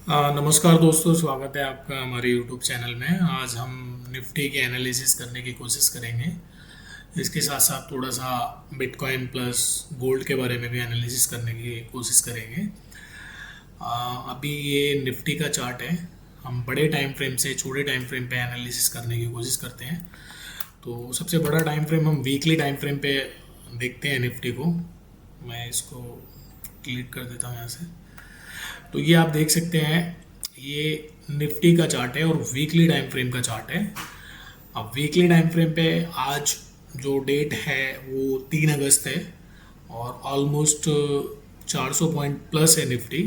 नमस्कार दोस्तों, स्वागत है आपका हमारे यूट्यूब चैनल में। आज हम निफ्टी के एनालिसिस करने की कोशिश करेंगे। इसके साथ साथ थोड़ा सा बिटकॉइन प्लस गोल्ड के बारे में भी एनालिसिस करने की कोशिश करेंगे। अभी ये निफ्टी का चार्ट है। हम बड़े टाइम फ्रेम से छोटे टाइम फ्रेम पे एनालिसिस करने की कोशिश करते हैं। तो सबसे बड़ा टाइम फ्रेम हम वीकली टाइम फ्रेम पे देखते हैं निफ्टी को। मैं इसको क्लिक कर देता हूँ यहाँ से। तो ये आप देख सकते हैं, ये निफ्टी का चार्ट है और वीकली टाइम फ्रेम का चार्ट है। अब वीकली टाइम फ्रेम पे आज जो डेट है वो 3 अगस्त है और ऑलमोस्ट 400 पॉइंट प्लस है निफ्टी।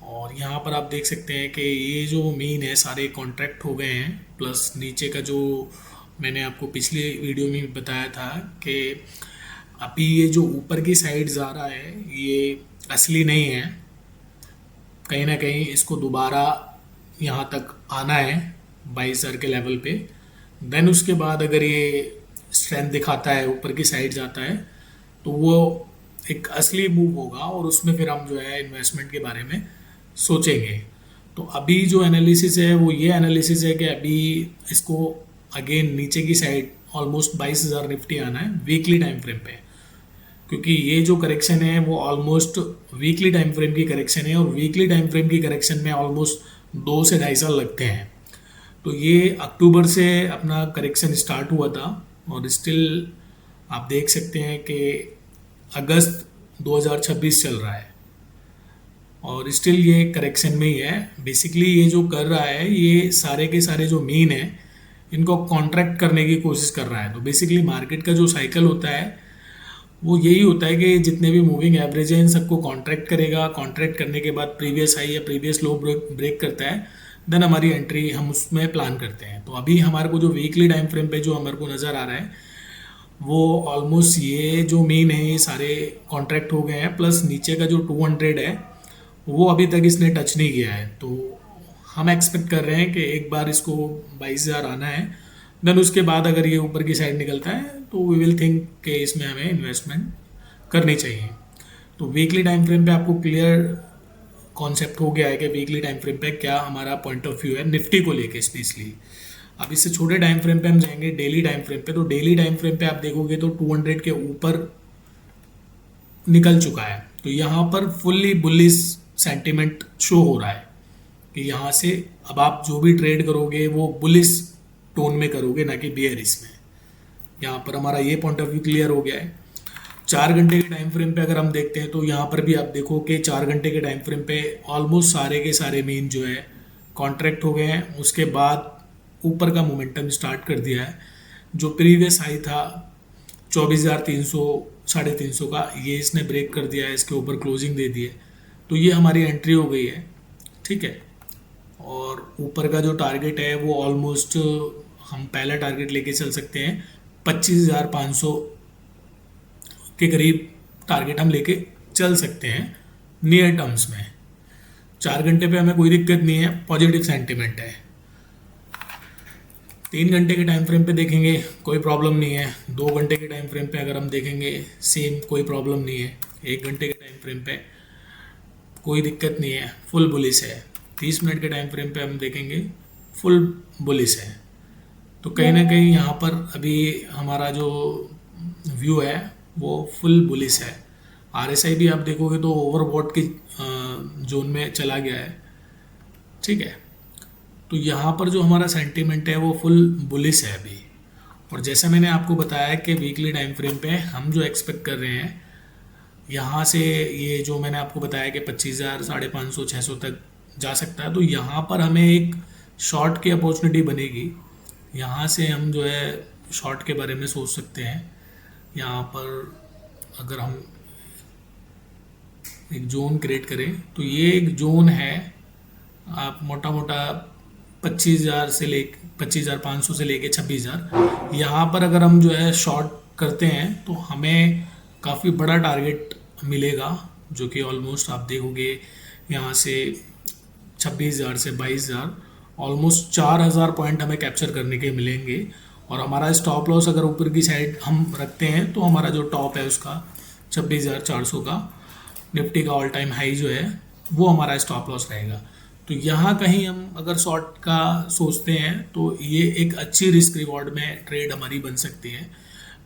और यहाँ पर आप देख सकते हैं कि ये जो मीन है सारे कॉन्ट्रैक्ट हो गए हैं, प्लस नीचे का जो मैंने आपको पिछली वीडियो में बताया था कि अभी ये जो ऊपर की साइड जा रहा है ये असली नहीं है। कहीं ना कहीं इसको दोबारा यहाँ तक आना है 22,000 के लेवल पे। देन उसके बाद अगर ये स्ट्रेंथ दिखाता है, ऊपर की साइड जाता है, तो वो एक असली मूव होगा और उसमें फिर हम जो है इन्वेस्टमेंट के बारे में सोचेंगे। तो अभी जो एनालिसिस है वो ये एनालिसिस है कि अभी इसको अगेन नीचे की साइड ऑलमोस्ट 22,000 निफ्टी आना है वीकली टाइम फ्रेम पे, क्योंकि ये जो करेक्शन है वो ऑलमोस्ट वीकली टाइम फ्रेम की करेक्शन है और वीकली टाइम फ्रेम की करेक्शन में ऑलमोस्ट 2 से 2.5 साल लगते हैं। तो ये अक्टूबर से अपना करेक्शन स्टार्ट हुआ था और स्टिल आप देख सकते हैं कि अगस्त 2026 चल रहा है और स्टिल ये करेक्शन में ही है। बेसिकली ये जो कर रहा है ये सारे के सारे जो मीन है इनको कॉन्ट्रैक्ट करने की कोशिश कर रहा है। तो बेसिकली मार्केट का जो साइकिल होता है वो यही होता है कि जितने भी मूविंग एवरेज हैं इन सबको कॉन्ट्रैक्ट करेगा। कॉन्ट्रैक्ट करने के बाद प्रीवियस हाई या प्रीवियस लो ब्रेक करता है, देन हमारी एंट्री हम उसमें प्लान करते हैं। तो अभी हमारे को जो वीकली टाइम फ्रेम पे जो हमारे को नज़र आ रहा है वो ऑलमोस्ट ये जो मीन है ये सारे कॉन्ट्रैक्ट हो गए हैं, प्लस नीचे का जो 200 है वो अभी तक इसने टच नहीं किया है। तो हम एक्सपेक्ट कर रहे हैं कि एक बार इसको 22,000 आना है, देन उसके बाद अगर ये ऊपर की साइड निकलता है तो वी विल थिंक कि इसमें हमें इन्वेस्टमेंट करनी चाहिए। तो वीकली टाइम फ्रेम पे आपको क्लियर कॉन्सेप्ट हो गया है कि वीकली टाइम फ्रेम पे क्या हमारा पॉइंट ऑफ व्यू है निफ्टी को लेके स्पेशली। अब इससे छोटे टाइम फ्रेम पे हम जाएंगे डेली टाइम फ्रेम पे। तो डेली टाइम फ्रेम पे आप देखोगे तो 200 के ऊपर निकल चुका है। तो यहाँ पर फुल्ली बुलिश सेंटिमेंट शो हो रहा है कि यहाँ से अब आप जो भी ट्रेड करोगे वो बुलिश टोन में करोगे, ना कि बियरिश में। यहाँ पर हमारा ये पॉइंट ऑफ व्यू क्लियर हो गया है। 4 घंटे के टाइम फ्रेम पे अगर हम देखते हैं तो यहाँ पर भी आप देखो कि 4 घंटे के टाइम फ्रेम पे ऑलमोस्ट सारे के सारे मीन जो है कॉन्ट्रैक्ट हो गए हैं। उसके बाद ऊपर का मोमेंटम स्टार्ट कर दिया है। जो प्रीवियस हाई था 24,300 350 का, ये इसने ब्रेक कर दिया है, इसके ऊपर क्लोजिंग दे दी है। तो ये हमारी एंट्री हो गई है, ठीक है। और ऊपर का जो टारगेट है वो ऑलमोस्ट हम पहला टारगेट लेके चल सकते हैं 25,500 के करीब टारगेट हम लेके चल सकते हैं नियर टर्म्स में। 4 घंटे पे हमें कोई दिक्कत नहीं है, पॉजिटिव सेंटिमेंट है। 3 घंटे के टाइम फ्रेम पे देखेंगे कोई प्रॉब्लम नहीं है। 2 घंटे के टाइम फ्रेम पे अगर हम देखेंगे सेम कोई प्रॉब्लम नहीं है। 1 घंटे के टाइम फ्रेम पे कोई दिक्कत नहीं है, फुल बुलिश है। 30 मिनट के टाइम फ्रेम पे हम देखेंगे फुल बुलिश है। तो कहीं ना कहीं यहाँ पर अभी हमारा जो व्यू है वो फुल बुलिश है। आरएसआई भी आप देखोगे तो ओवरबॉट की जोन में चला गया है, ठीक है। तो यहाँ पर जो हमारा सेंटीमेंट है वो फुल बुलिश है अभी। और जैसा मैंने आपको बताया कि वीकली टाइम फ्रेम पे हम जो एक्सपेक्ट कर रहे हैं यहाँ से, ये जो मैंने आपको बताया कि 25,000 550 600 तक जा सकता है। तो यहाँ पर हमें एक शॉर्ट की अपॉर्चुनिटी बनेगी। यहाँ से हम जो है शॉर्ट के बारे में सोच सकते हैं। यहाँ पर अगर हम एक जोन क्रिएट करें तो ये एक जोन है, आप मोटा मोटा 25,000 से ले 25,500 से लेके 26,000, यहाँ पर अगर हम जो है शॉर्ट करते हैं तो हमें काफ़ी बड़ा टारगेट मिलेगा, जो कि ऑलमोस्ट आप देखोगे यहाँ से 26,000 से 22,000 ऑलमोस्ट 4,000 पॉइंट हमें कैप्चर करने के मिलेंगे। और हमारा स्टॉप लॉस अगर ऊपर की साइड हम रखते हैं तो हमारा जो टॉप है उसका 26,400 का, निफ्टी का ऑल टाइम हाई जो है वो हमारा स्टॉप लॉस रहेगा। तो यहाँ कहीं हम अगर शॉर्ट का सोचते हैं तो ये एक अच्छी रिस्क रिवॉर्ड में ट्रेड हमारी बन सकती है,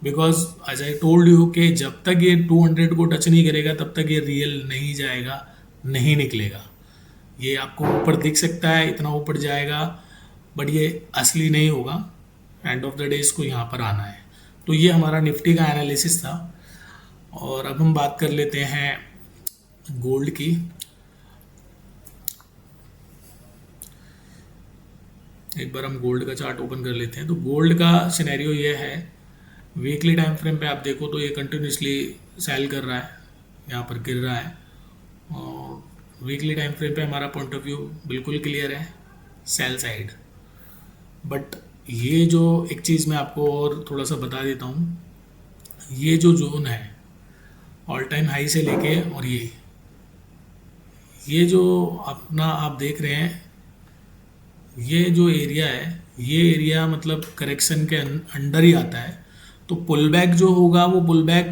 because as I told you कि जब तक ये 200 को टच नहीं करेगा तब तक ये रियल नहीं जाएगा, नहीं निकलेगा। ये आपको ऊपर दिख सकता है इतना ऊपर जाएगा, बट ये असली नहीं होगा। एंड ऑफ द डे इसको यहाँ पर आना है। तो ये हमारा निफ्टी का एनालिसिस था। और अब हम बात कर लेते हैं गोल्ड की। एक बार हम गोल्ड का चार्ट ओपन कर लेते हैं। तो गोल्ड का सिनेरियो ये है, वीकली टाइम फ्रेम पे आप देखो तो ये कंटिन्यूसली सेल कर रहा है, यहाँ पर गिर रहा है। और वीकली टाइम फ्रेम पे हमारा पॉइंट ऑफ व्यू बिल्कुल क्लियर है, सेल साइड। बट ये जो एक चीज़ मैं आपको और थोड़ा सा बता देता हूँ, ये जो जोन है ऑल टाइम हाई से लेके और ये जो अपना आप देख रहे हैं, ये जो एरिया है, ये एरिया मतलब करेक्शन के अंडर ही आता है। तो पुल बैक जो होगा वो पुल बैक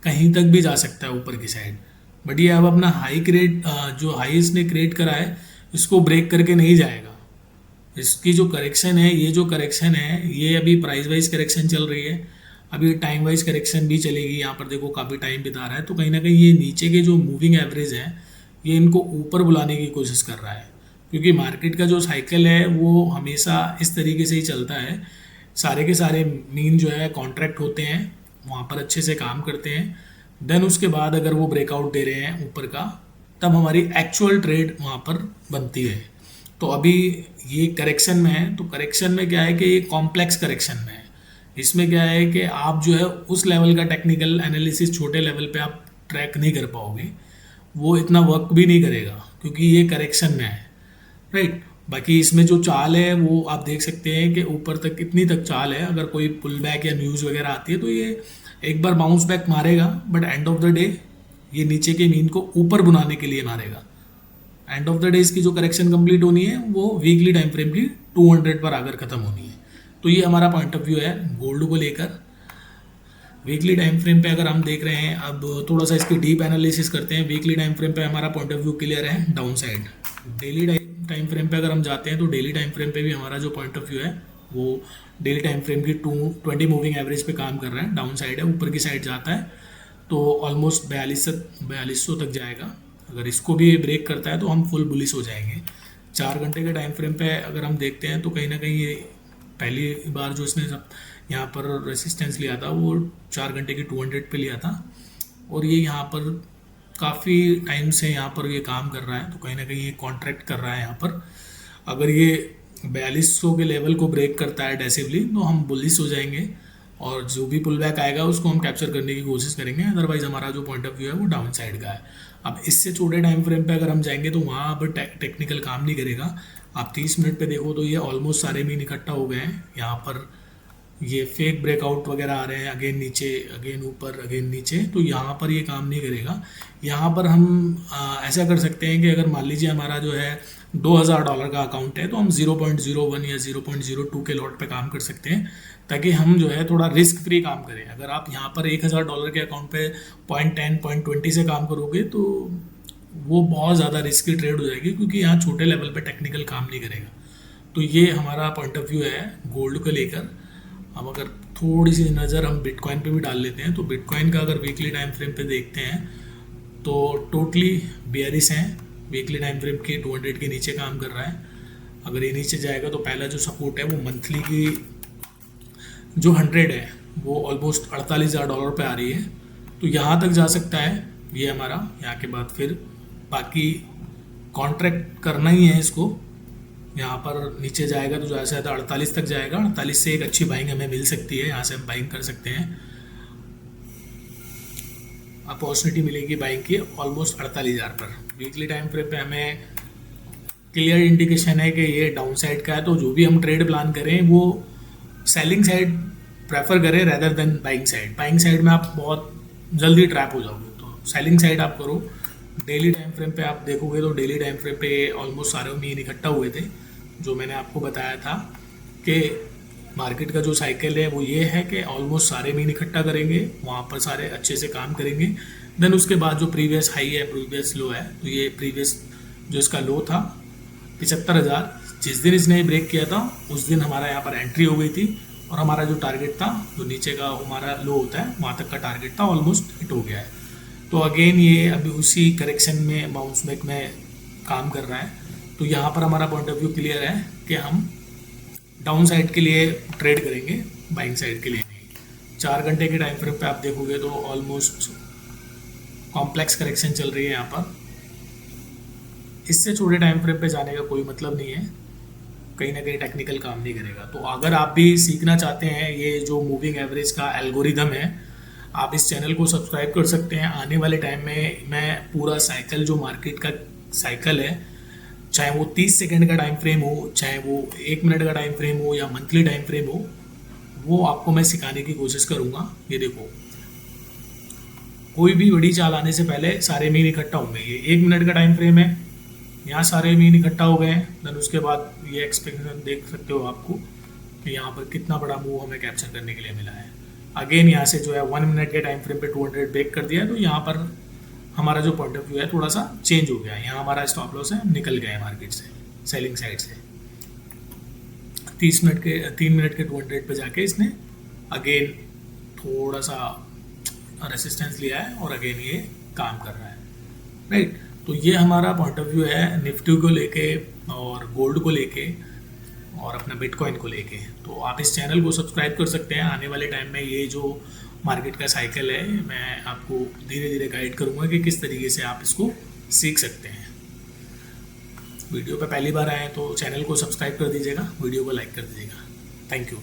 कहीं तक भी जा सकता है ऊपर की साइड, बट ये अब अपना हाई क्रिएट जो हाई इसने क्रिएट करा है इसको ब्रेक करके नहीं जाएगा। इसकी जो करेक्शन है, ये जो करेक्शन है, ये अभी प्राइस वाइज करेक्शन चल रही है, अभी टाइम वाइज करेक्शन भी चलेगी। यहाँ पर देखो काफ़ी टाइम बिता रहा है, तो कहीं ना कहीं ये नीचे के जो मूविंग एवरेज है ये इनको ऊपर बुलाने की कोशिश कर रहा है, क्योंकि मार्केट का जो साइकिल है वो हमेशा इस तरीके से ही चलता है। सारे के सारे मीन जो है कॉन्ट्रैक्ट होते हैं, वहाँ पर अच्छे से काम करते हैं, देन उसके बाद अगर वो ब्रेकआउट दे रहे हैं ऊपर का, तब हमारी एक्चुअल ट्रेड वहाँ पर बनती है। तो अभी ये करेक्शन में है, तो करेक्शन में क्या है कि ये कॉम्प्लेक्स करेक्शन में है। इसमें क्या है कि आप जो है उस लेवल का टेक्निकल एनालिसिस छोटे लेवल पे आप ट्रैक नहीं कर पाओगे, वो इतना वर्क भी नहीं करेगा क्योंकि ये करेक्शन में है, राइट। बाकी इसमें जो चाल है वो आप देख सकते हैं कि ऊपर तक कितनी तक चाल है। अगर कोई पुल बैक या न्यूज़ वगैरह आती है तो ये एक बार बाउंस बैक मारेगा, but end of the day ये नीचे के मीन को ऊपर बुलाने के लिए मारेगा। एंड ऑफ द डे इसकी जो करेक्शन कंप्लीट होनी है वो वीकली टाइम फ्रेम की 200 पर आकर ख़त्म होनी है। तो ये हमारा पॉइंट ऑफ व्यू है गोल्ड को लेकर। वीकली टाइम फ्रेम पे अगर हम देख रहे हैं, अब थोड़ा सा इसकी डीप एनालिसिस करते हैं। वीकली टाइम फ्रेम पे हमारा पॉइंट ऑफ व्यू क्लियर है, down side. Daily time frame पे अगर हम जाते हैं तो डेली टाइम फ्रेम पे भी हमारा जो पॉइंट ऑफ व्यू है वो डेली टाइम फ्रेम की 220 मूविंग एवरेज पे काम कर रहा है, डाउन साइड है, ऊपर की साइड जाता है तो ऑलमोस्ट 4200 तक जाएगा। अगर इसको भी ब्रेक करता है तो हम फुल बुलिश हो जाएंगे। 4 घंटे के टाइम फ्रेम पे अगर हम देखते हैं तो कहीं ना कहीं ये पहली बार जो इसने सब यहाँ पर रेसिस्टेंस लिया था वो 4 घंटे की 200 पे लिया था, और ये यहाँ पर काफ़ी टाइम से यहाँ पर ये काम कर रहा है। तो कहीं ना कहीं ये कॉन्ट्रैक्ट कर रहा है यहाँ पर। अगर ये 4200 के लेवल को ब्रेक करता है डेसिवली तो हम बुलिश हो जाएंगे, और जो भी पुल बैक आएगा उसको हम कैप्चर करने की कोशिश करेंगे। अदरवाइज हमारा जो पॉइंट ऑफ व्यू है वो डाउन साइड का है। अब इससे छोटे टाइम फ्रेम पे अगर हम जाएंगे तो वहाँ अब टेक्निकल काम नहीं करेगा। आप 30 मिनट पे देखो तो ये ऑलमोस्ट सारे मीन इकट्ठा हो गए हैं। यहाँ पर ये फेक ब्रेकआउट वगैरह आ रहे हैं, अगेन नीचे, अगेन ऊपर, अगेन नीचे, तो यहाँ पर ये काम नहीं करेगा। यहाँ पर हम ऐसा कर सकते हैं कि अगर मान लीजिए हमारा जो है $2000 का अकाउंट है तो हम 0.01 या 0.02 के लॉट पे काम कर सकते हैं, ताकि हम जो है थोड़ा रिस्क फ्री काम करें। अगर आप यहाँ पर $1000 के अकाउंट पे 0.10 0.20 से काम करोगे तो वो बहुत ज़्यादा रिस्की ट्रेड हो जाएगी, क्योंकि यहाँ छोटे लेवल पे टेक्निकल काम नहीं करेगा। तो ये हमारा पॉइंट ऑफ व्यू है गोल्ड को लेकर। अब अगर थोड़ी सी नज़र हम बिटकॉइन पे भी डाल लेते हैं तो बिटकॉइन का अगर वीकली टाइम फ्रेम पे देखते हैं तो टोटली बेयरिश हैं। वीकली टाइम फ्रेम के 200 के नीचे काम कर रहा है। अगर ये नीचे जाएगा तो पहला जो सपोर्ट है वो मंथली की जो 100 है वो ऑलमोस्ट $48,000 पे आ रही है, तो यहाँ तक जा सकता है ये हमारा। यहाँ के बाद फिर बाकी कॉन्ट्रैक्ट करना ही है इसको। यहाँ पर नीचे जाएगा तो ज़्यादा से ज़्यादा 48 तक जाएगा। 48 से एक अच्छी बाइंग हमें मिल सकती है, यहाँ से हम बाइंग कर सकते हैं। अपॉर्चुनिटी मिलेगी बाइंग की ऑलमोस्ट 48,000 पर। वीकली टाइम फ्रेम पे हमें क्लियर इंडिकेशन है कि ये डाउन साइड का है, तो जो भी हम ट्रेड प्लान करें वो सेलिंग साइड प्रेफर करें rather than buying side. Buying side में आप बहुत जल्दी ट्रैप हो जाओगे, तो सेलिंग साइड आप करो। डेली टाइम फ्रेम पे आप देखोगे तो डेली टाइम फ्रेम पे ऑलमोस्ट सारे मीन इकट्ठा हुए थे। जो मैंने आपको बताया था कि मार्केट का जो साइकिल है वो ये है कि ऑलमोस्ट सारे मीन इकट्ठा करेंगे, वहाँ पर सारे अच्छे से काम करेंगे। देन उसके बाद जो प्रीवियस हाई है, प्रीवियस लो है, तो ये प्रीवियस जो इसका लो था 75,000, जिस दिन इसने ब्रेक किया था उस दिन हमारा यहाँ पर एंट्री हो गई थी, और हमारा जो टारगेट था, जो नीचे का हमारा लो होता है वहाँ तक का टारगेट था, ऑलमोस्ट हिट हो गया है। तो अगेन ये अभी उसी करेक्शन में, बाउंस बैक में काम कर रहा है। तो यहाँ पर हमारा पॉइंट ऑफ व्यू क्लियर है कि हम डाउन साइड के लिए ट्रेड करेंगे, बाइंग साइड के लिए नहीं। 4 घंटे के टाइम फ्रेम पे आप देखोगे तो ऑलमोस्ट कॉम्प्लेक्स करेक्शन चल रही है यहाँ पर। इससे छोटे टाइम फ्रेम पे जाने का कोई मतलब नहीं है, कहीं ना कहीं टेक्निकल काम नहीं करेगा। तो अगर आप भी सीखना चाहते हैं ये जो मूविंग एवरेज का एल्गोरिदम है, आप इस चैनल को सब्सक्राइब कर सकते हैं। आने वाले टाइम में मैं पूरा साइकिल, जो मार्केट का साइकिल है, चाहे वो 30 सेकंड का टाइम फ्रेम हो, चाहे वो 1 मिनट का टाइम फ्रेम हो, या मंथली टाइम फ्रेम हो, वो आपको मैं सिखाने की कोशिश करूँगा। ये देखो, कोई भी बड़ी चाल आने से पहले सारे मीन इकट्ठा होंगे। ये 1 मिनट का टाइम फ्रेम है, यहाँ सारे मीन इकट्ठा हो गए हैं। देन उसके बाद ये एक्सपेक्टेशन देख सकते हो आपको कि यहाँ पर कितना बड़ा मूव हमें कैप्चर करने के लिए मिला है। अगेन यहाँ से जो है 1 मिनट के टाइम फ्रेम पे 200 ब्रेक कर दिया है, तो यहाँ पर हमारा जो पॉइंट ऑफ व्यू है थोड़ा सा चेंज हो गया है। यहाँ हमारा स्टॉप लॉस है, निकल गया है मार्केट से, सेलिंग साइड से। 3 मिनट के 200 पे जाके इसने अगेन थोड़ा सा रेसिस्टेंस लिया है, और अगेन ये काम कर रहा है, राइट। तो ये हमारा पॉइंट ऑफ व्यू है निफ्टी को लेके, और गोल्ड को लेके, और अपना बिटकॉइन को लेके। तो आप इस चैनल को सब्सक्राइब कर सकते हैं। आने वाले टाइम में ये जो मार्केट का साइकिल है, मैं आपको धीरे धीरे गाइड करूँगा कि किस तरीके से आप इसको सीख सकते हैं। वीडियो पे पहली बार आए तो चैनल को सब्सक्राइब कर दीजिएगा, वीडियो को लाइक कर दीजिएगा। Thank you.